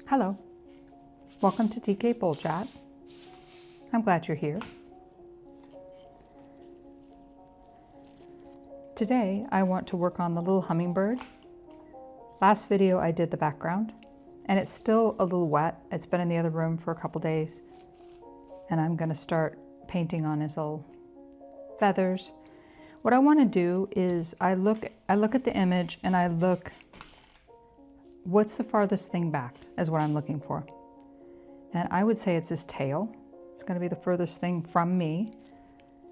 Hello, welcome to TK Bowl Chat. I'm glad you're here. Today I want to work on the little hummingbird. Last video I did the background and it's still a little wet. It's been in the other room for a couple days and I'm going to start painting on his little feathers. What I want to do is I look at the image and I look, what's the farthest thing back is what I'm looking for. And I would say it's his tail. It's going to be the furthest thing from me.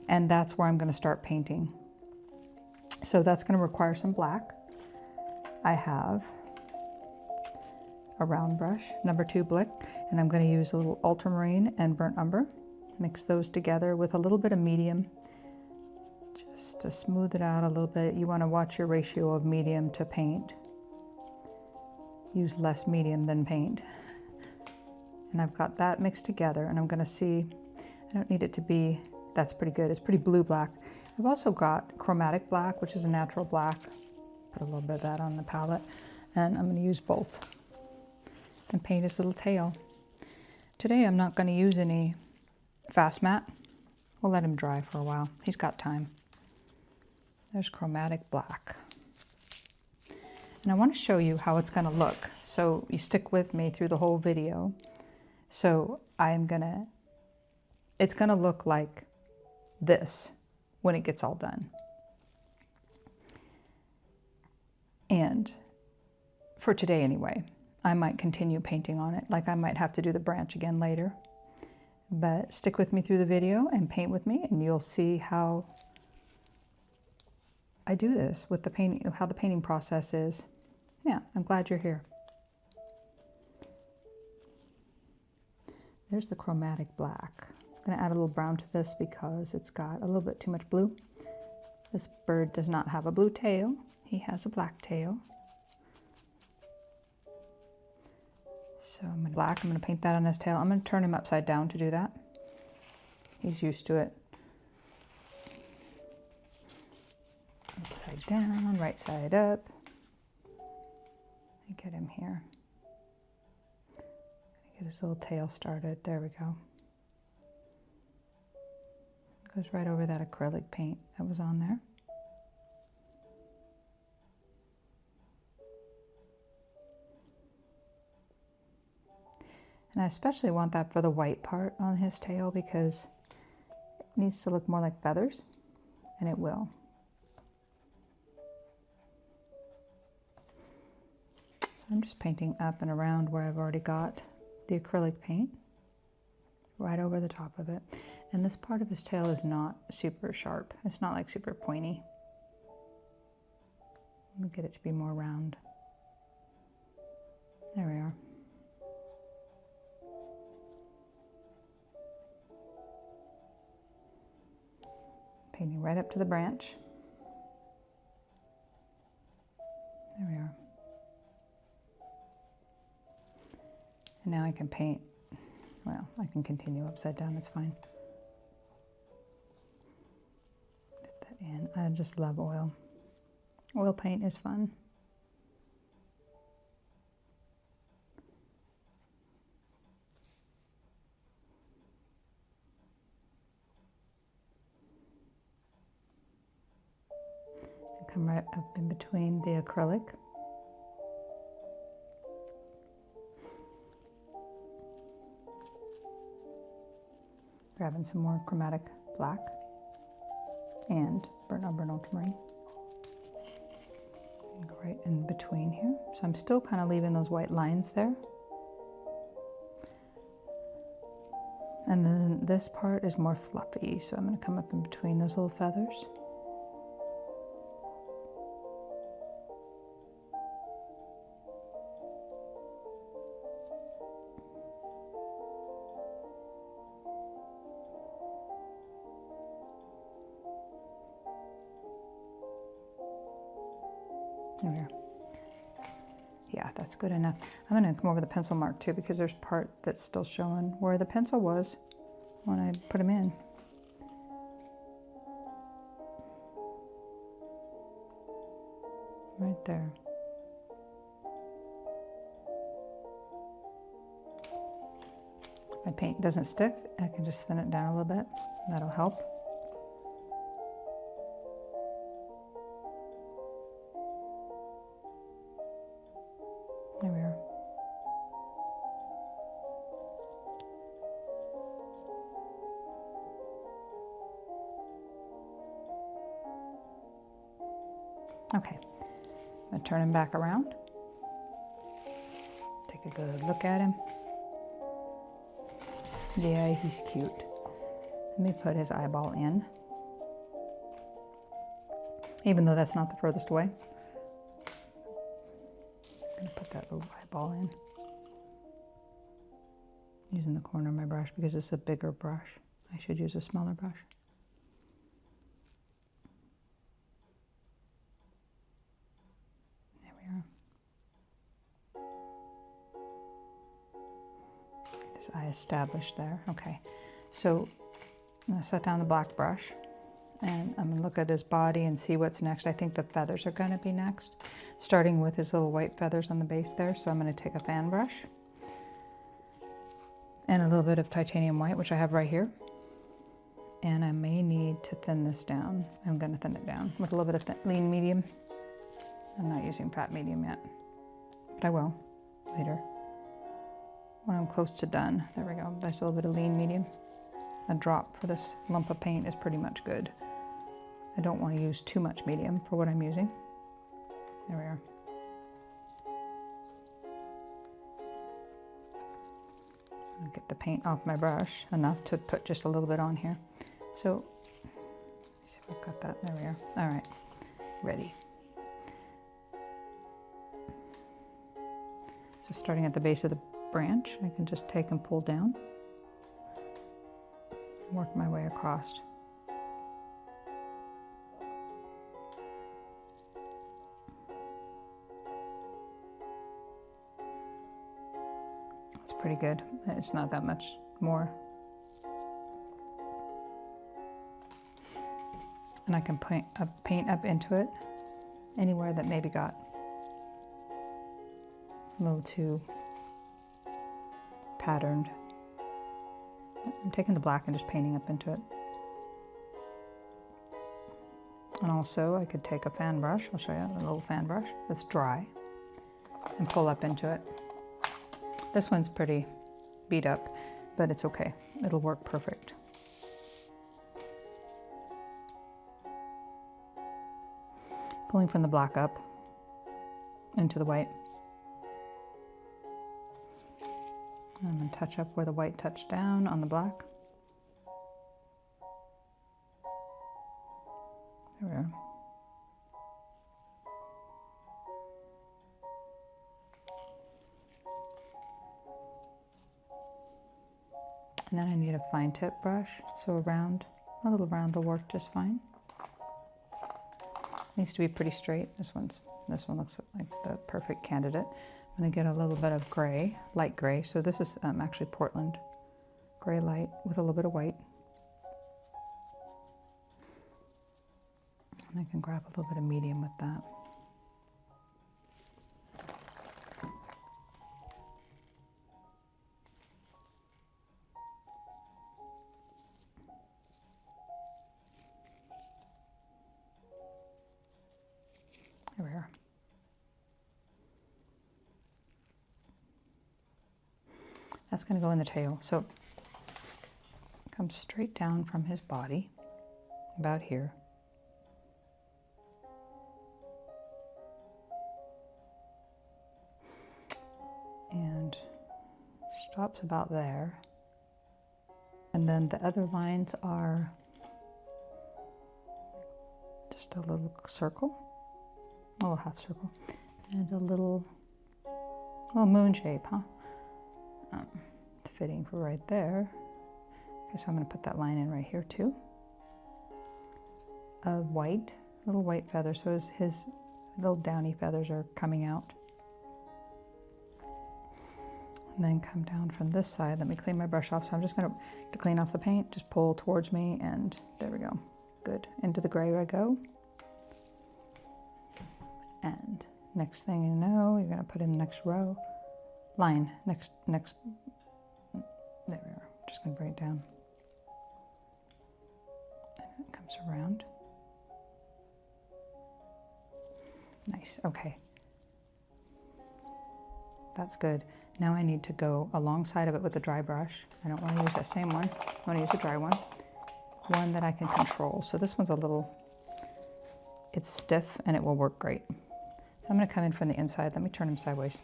And that's where I'm going to start painting. So that's going to require some black. I have a round brush, number 2 Blick, and I'm going to use a little ultramarine and burnt umber. Mix those together with a little bit of medium, just to smooth it out a little bit. You want to watch your ratio of medium to paint. Use less medium than paint. And I've got that mixed together, and I'm going to see, I don't need it to be, that's pretty good. It's pretty blue black. I've also got chromatic black, which is a natural black. Put a little bit of that on the palette, and I'm going to use both and paint his little tail. Today I'm not going to use any fast matte. We'll let him dry for a while. He's got time. There's chromatic black. And I want to show you how it's going to look. So you stick with me through the whole video. So it's going to look like this when it gets all done. And for today anyway, I might continue painting on it. Like I might have to do the branch again later. But stick with me through the video and paint with me and you'll see how I do this with the painting, how the painting process is. Yeah, I'm glad you're here. There's the chromatic black. I'm going to add a little brown to this because it's got a little bit too much blue. This bird does not have a blue tail. He has a black tail. So I'm going to black. I'm going to paint that on his tail. I'm going to turn him upside down to do that. He's used to it. Upside down, right side up. Let me get him here. Get his little tail started. There we go. Goes right over that acrylic paint that was on there. And I especially want that for the white part on his tail because it needs to look more like feathers, and it will. So I'm just painting up and around where I've already got the acrylic paint, right over the top of it. And this part of his tail is not super sharp. It's not like super pointy. Let me get it to be more round. There we are. Painting right up to the branch. There we are. And now I can paint, well, I can continue upside down, it's fine. Put that in. I just love oil. Oil paint is fun. Come right up in between the acrylic. Grabbing some more chromatic black and burnt umber and ultramarine. Go right in between here. So I'm still kind of leaving those white lines there. And then this part is more fluffy, so I'm going to come up in between those little feathers. There we are. Yeah, that's good enough. I'm going to come over the pencil mark too because there's part that's still showing where the pencil was when I put them in. Right there. my paint doesn't stick, I can just thin it down a little bit. That'll help. There we are. Okay, I'm going to turn him back around. Take a good look at him. Yeah, he's cute. Let me put his eyeball in. Even though that's not the furthest away. I'm going to put that little eyeball in. Using the corner of my brush because it's a bigger brush. I should use a smaller brush. There we are. His eye established there. Okay, so I'm going to set down the black brush and I'm going to look at his body and see what's next. I think the feathers are going to be next, starting with his little white feathers on the base there. So I'm going to take a fan brush and a little bit of titanium white, which I have right here. And I may need to thin this down. I'm going to thin it down with a little bit of lean medium. I'm not using fat medium yet, but I will later. When I'm close to done, there we go. There's a little bit of lean medium. A drop for this lump of paint is pretty much good. I don't want to use too much medium for what I'm using. There we are. I'll get the paint off my brush enough to put just a little bit on here. So, let's see if I've got that. There we are. All right, ready. So starting at the base of the branch, I can just take and pull down. Work my way across. That's pretty good. It's not that much more. And I can paint up into it anywhere that maybe got a little too patterned. I'm taking the black and just painting up into it. And also I could take a fan brush, I'll show you a little fan brush that's dry, and pull up into it. This one's pretty beat up, but it's okay. It'll work perfect. Pulling from the black up into the white. I'm going to touch up where the white touched down on the black. There we are. And then I need a fine tip brush, so a little round will work just fine. Needs to be pretty straight. This one looks like the perfect candidate. I'm going to get a little bit of gray, light gray. So this is actually Portland gray light with a little bit of white. And I can grab a little bit of medium with that. There we are. That's going to go in the tail. So come straight down from his body, about here. And stops about there. And then the other lines are just a little circle, a little half circle, and a little moon shape, huh? It's fitting for right there. Okay, so I'm going to put that line in right here too. Of white, little white feathers, so his little downy feathers are coming out. And then come down from this side. Let me clean my brush off. So I'm just going to clean off the paint, just pull towards me, and there we go. Good. Into the gray I go. And next thing you know, you're going to put in the next row. Line, next, there we are. just going to bring it down. And it comes around. Nice, okay. That's good. Now I need to go alongside of it with a dry brush. I don't want to use that same one. I want to use a dry one. One that I can control. So this one's a little, it's stiff and it will work great. So I'm going to come in from the inside. Let me turn them sideways.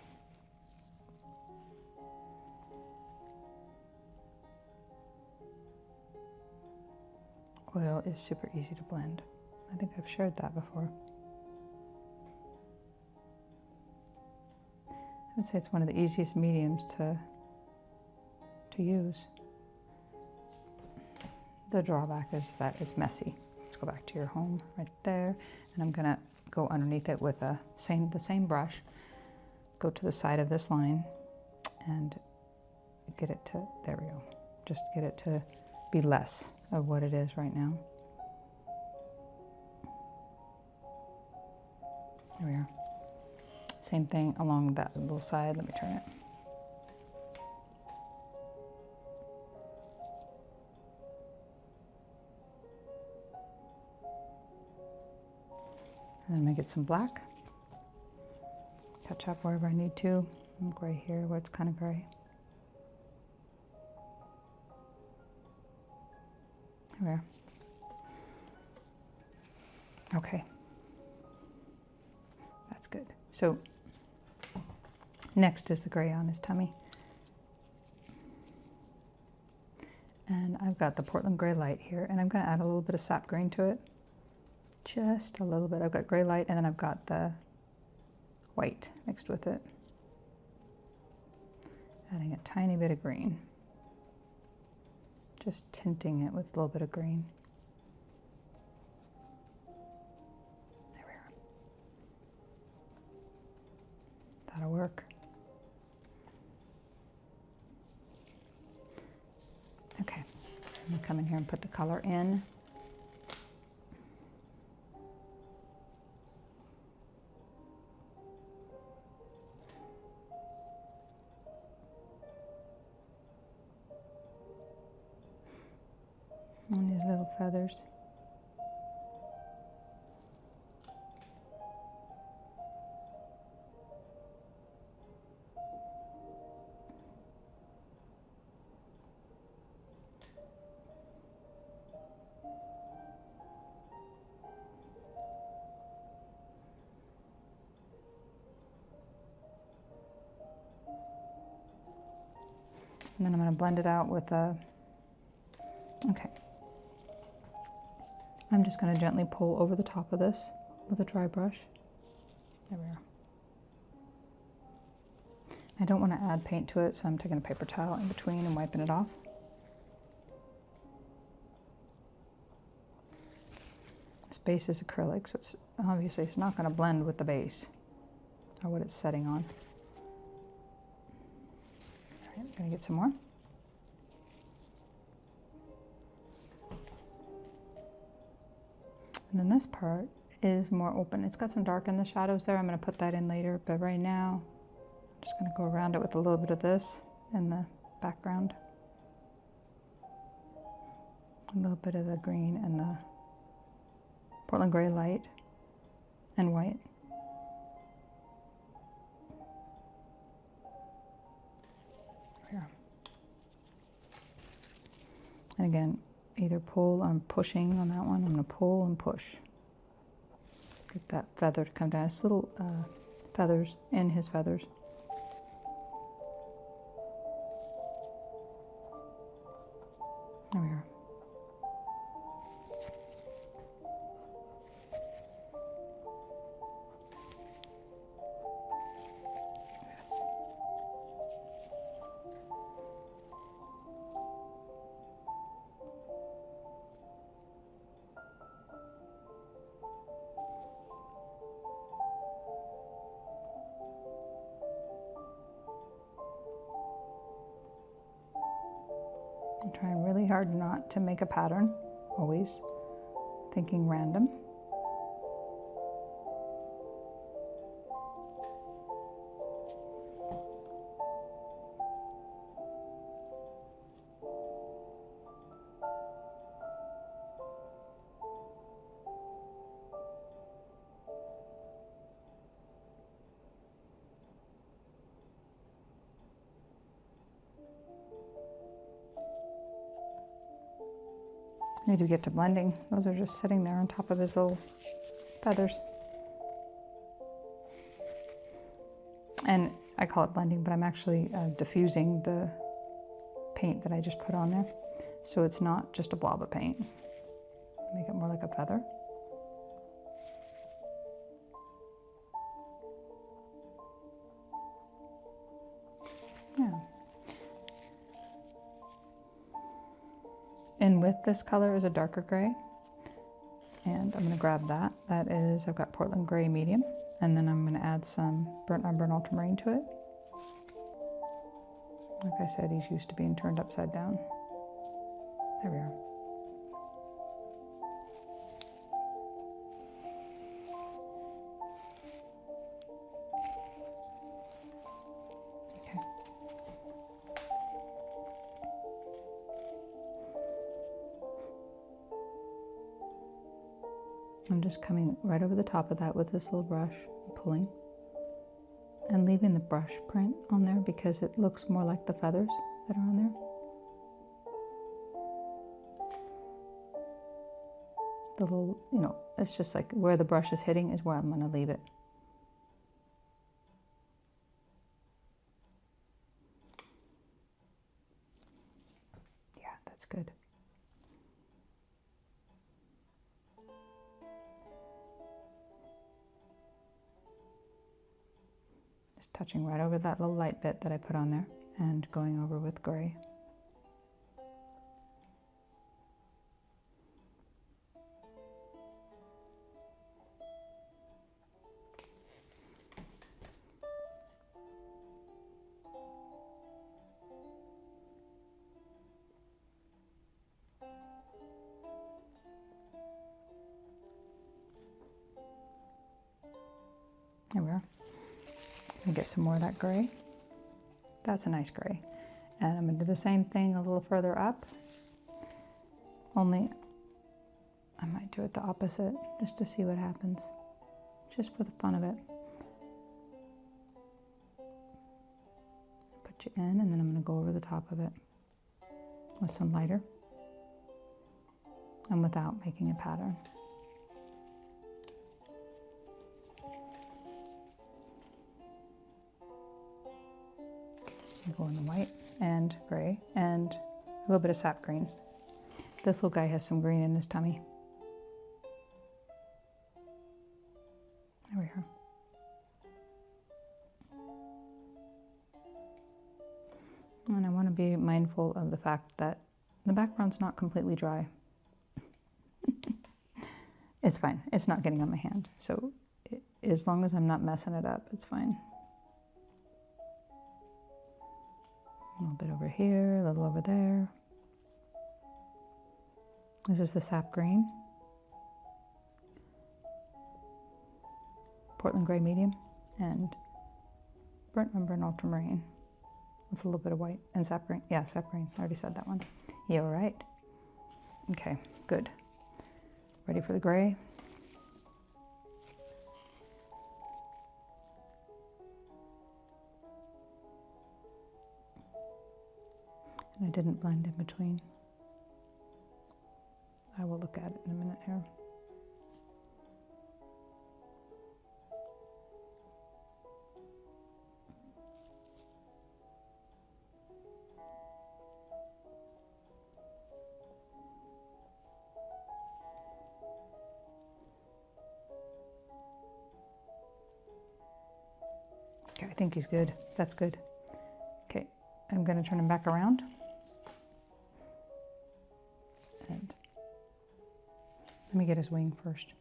Oil is super easy to blend. I think I've shared that before. I would say it's one of the easiest mediums to use. The drawback is that it's messy. Let's go back to your home right there, and I'm gonna go underneath it with the same brush, go to the side of this line and get it to, there we go. Just get it to be less of what it is right now. There we are. Same thing along that little side. Let me turn it. And then I'm gonna get some black. Touch up wherever I need to. And gray here where it's kind of gray. There we are. Okay. That's good. So next is the gray on his tummy. And I've got the Portland Gray Light here, and I'm going to add a little bit of sap green to it. Just a little bit. I've got gray light, and then I've got the white mixed with it. Adding a tiny bit of green. Just tinting it with a little bit of green. There we are. That'll work. Okay, I'm gonna come in here and put the color in. And these little feathers. And then I'm going to blend it out with a, okay. I'm just going to gently pull over the top of this with a dry brush. There we are. I don't want to add paint to it, so I'm taking a paper towel in between and wiping it off. This base is acrylic, so it's obviously it's not going to blend with the base or what it's setting on. All right, I'm going to get some more. And then this part is more open. It's got some dark in the shadows there. I'm going to put that in later, but right now I'm just going to go around it with a little bit of this in the background. A little bit of the green and the Portland Gray Light and white. Here. And again, either pull, I'm pushing on that one. I'm going to pull and push. Get that feather to come down. It's little feathers in his feathers. There we are. Yes. I'm trying really hard not to make a pattern, always thinking random. need to get to blending. Those are just sitting there on top of his little feathers. And I call it blending, but I'm actually diffusing the paint that I just put on there. So it's not just a blob of paint. Make it more like a feather. Yeah. And with this color is a darker gray. And I'm going to grab that. That is, I've got Portland Gray Medium. And then I'm going to add some burnt umber and ultramarine to it. Like I said, he's used to being turned upside down. There we are. Okay. I'm just coming right over the top of that with this little brush, pulling, and leaving the brush print on there because it looks more like the feathers that are on there. The little, you know, it's just like where the brush is hitting is where I'm going to leave it. Yeah, that's good. Just touching right over that little light bit that I put on there and going over with gray. There we are. And get some more of that gray. That's a nice gray. And I'm going to do the same thing a little further up. Only I might do it the opposite just to see what happens. Just for the fun of it. Put you in, and then I'm going to go over the top of it with some lighter and without making a pattern. Go in the white and gray and a little bit of sap green. This little guy has some green in his tummy. There we are. And I want to be mindful of the fact that the background's not completely dry. It's fine. It's not getting on my hand. So as long as I'm not messing it up, it's fine. A little bit over here, a little over there. This is the sap green. Portland Gray Medium and burnt umber and ultramarine with a little bit of white and sap green. Yeah, sap green. I already said that one. Yeah, all right. Okay, good. Ready for the gray? I didn't blend in between. I will look at it in a minute here. Okay, I think he's good. That's good. Okay, I'm going to turn him back around. And let me get his wing first.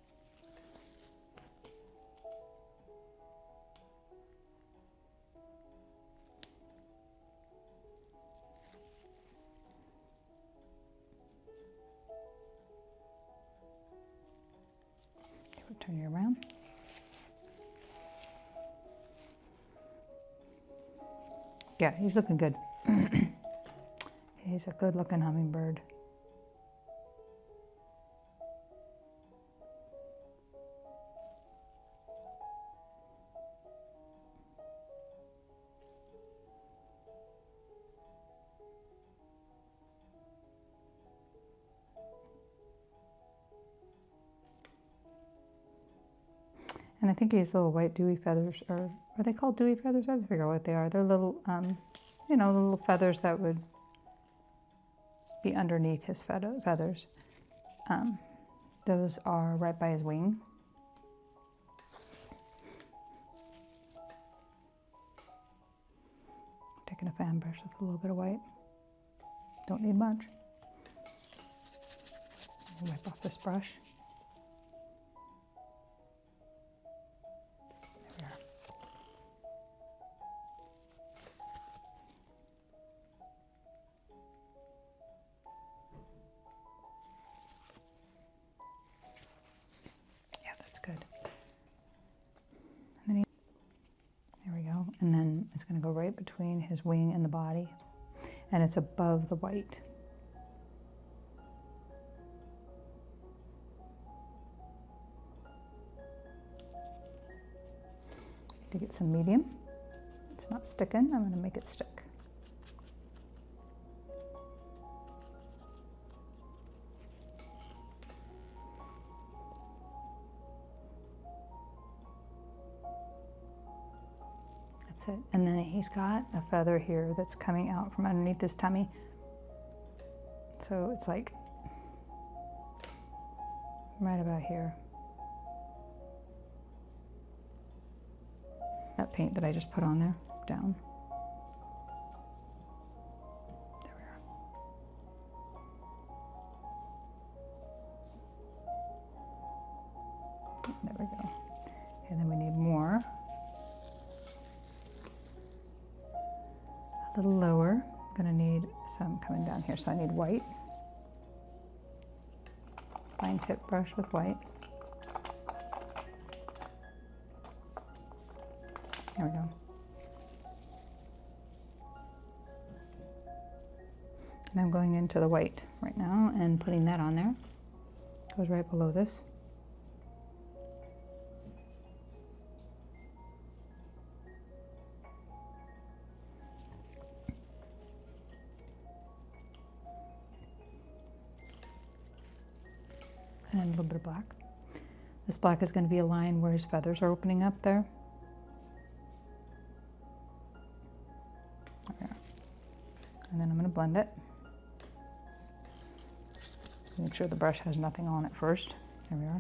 Okay, we'll turn you around. Yeah, he's looking good. He's a good looking hummingbird. And I think these little white dewy feathers are they called dewy feathers? I have to figure out what they are. They're little, you know, the little feathers that would be underneath his feathers. Those are right by his wing. Taking a fan brush with a little bit of white. Don't need much. Wipe off this brush. There we are. Yeah, that's good. And then there we go. And then it's going to go right between his wing and the body. And it's above the white. To get some medium. It's not sticking. I'm going to make it stick. That's it. And then he's got a feather here that's coming out from underneath his tummy. So it's like right about here. That paint that I just put on there, down. There we are. There we go. And then we need more. A little lower. I'm gonna need some coming down here, so I need white. Fine tip brush with white. There we go. And I'm going into the white right now and putting that on there. Goes right below this. And a little bit of black. This black is going to be a line where his feathers are opening up there. And then I'm going to blend it. Make sure the brush has nothing on it first. There we are.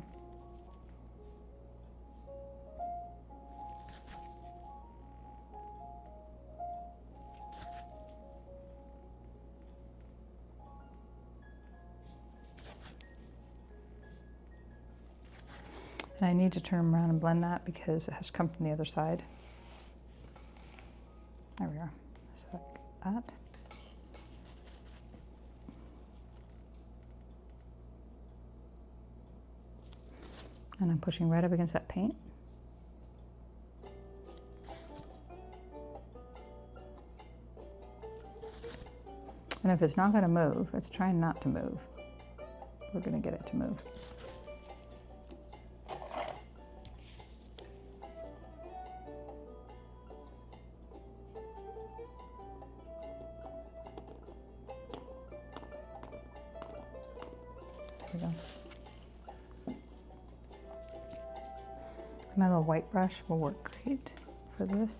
And I need to turn around and blend that because it has come from the other side. There we are. So like that. And I'm pushing right up against that paint. And if it's not going to move, it's trying not to move. We're going to get it to move. There we go. My little white brush will work great for this.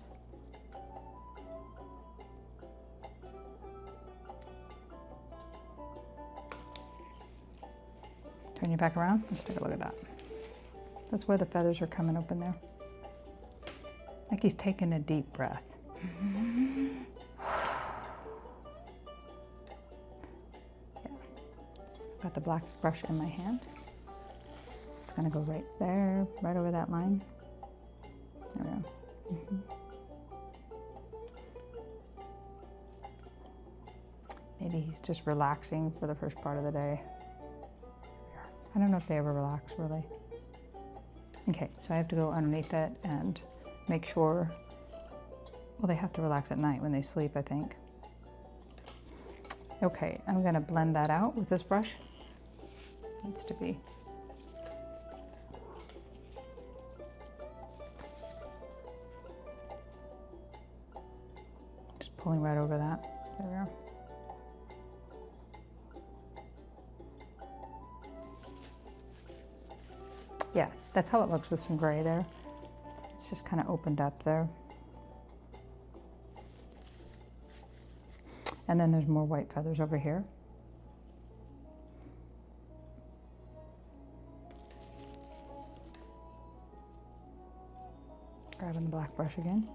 Turn you back around. Let's take a look at that. That's where the feathers are coming open there. Like he's taking a deep breath. Yeah. Got the black brush in my hand. It's going to go right there, right over that line. There we go. Maybe he's just relaxing for the first part of the day. I don't know if they ever relax, really. Okay, so I have to go underneath it and make sure, well, they have to relax at night when they sleep, I think. Okay, I'm going to blend that out with this brush. Needs to be. Just pulling right over that. There we are. Yeah, that's how it looks with some gray there. It's just kind of opened up there. And then there's more white feathers over here. Grabbing the black brush again.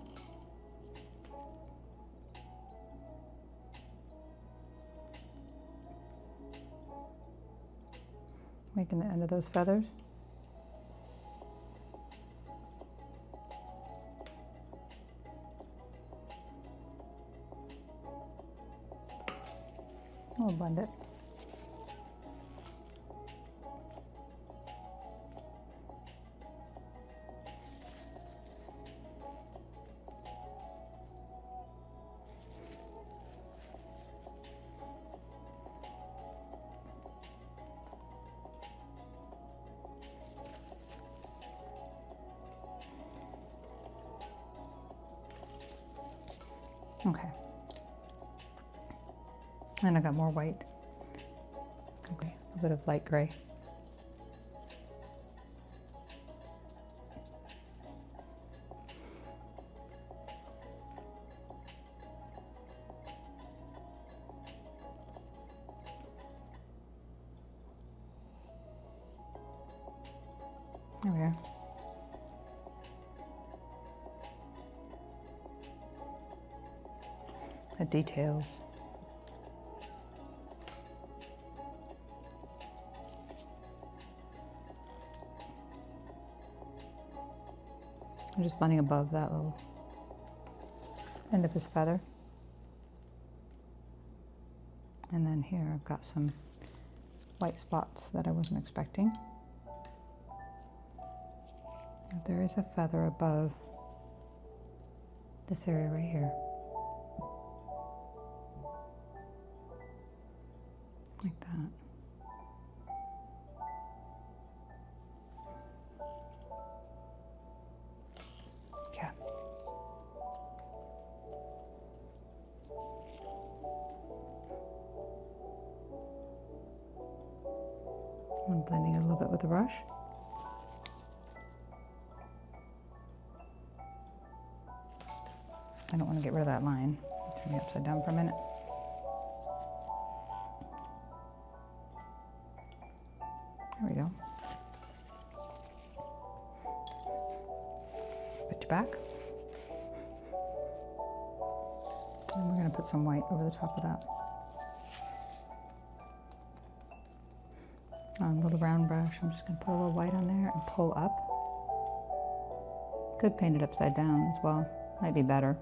Making the end of those feathers. We'll blend it. Okay. And I got more white. Okay, a bit of light gray. There we are. The details. I'm just blending above that little end of his feather. And then here I've got some white spots that I wasn't expecting. There is a feather above this area right here. Like that. Yeah. I'm blending it a little bit with the brush. I don't want to get rid of that line. Turn it upside down for a minute. There we go. Put you back. And we're going to put some white over the top of that. On a little round brush, I'm just going to put a little white on there and pull up. Could paint it upside down as well. Might be better.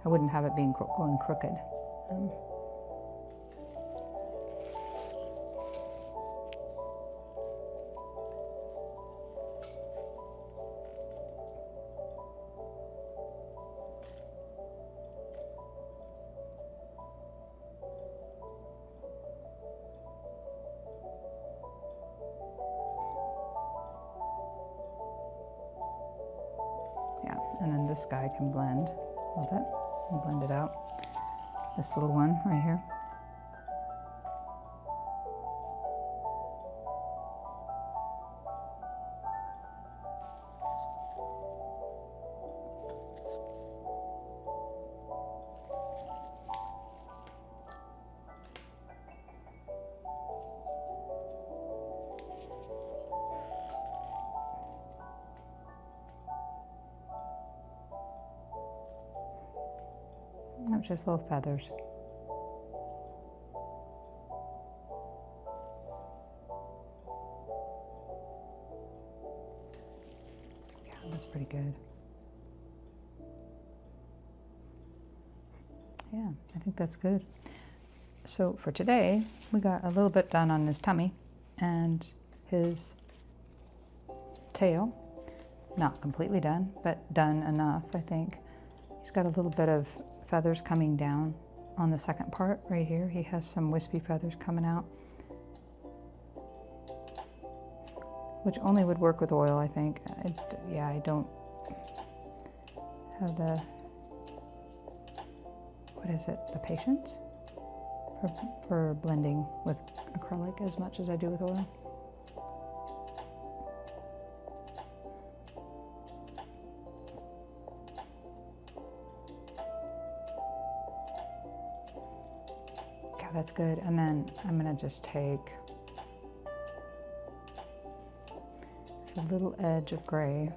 I wouldn't have it being going crooked. Yeah, and then this guy can blend a little bit and blend it out. This little one right here. Not just little feathers. Yeah, that's pretty good. Yeah, I think that's good. So for today, we got a little bit done on his tummy and his tail. Not completely done, but done enough, I think. He's got a little bit of feathers coming down on the second part right here. He has some wispy feathers coming out, which only would work with oil, I think. Yeah, I don't have the, what is it, the patience for blending with acrylic as much as I do with oil. that's good. And then I'm gonna just take a little edge of gray.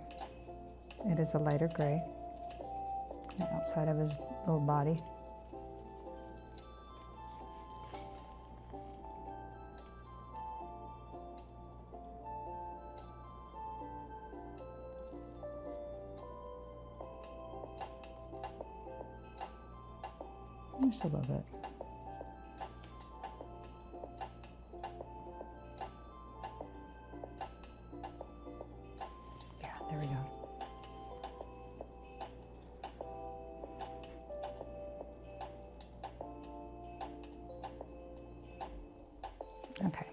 It is a lighter gray, the outside of his little body. Just a little bit. Yeah, there we go. Okay.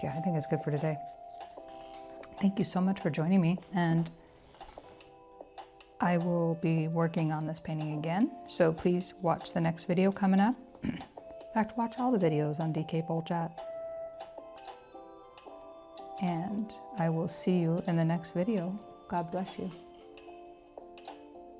Yeah, I think it's good for today. Thank you so much for joining me, and I will be working on this painting again, so please watch the next video coming up. In fact, watch all the videos on DK Bowl Chat. And I will see you in the next video. God bless you.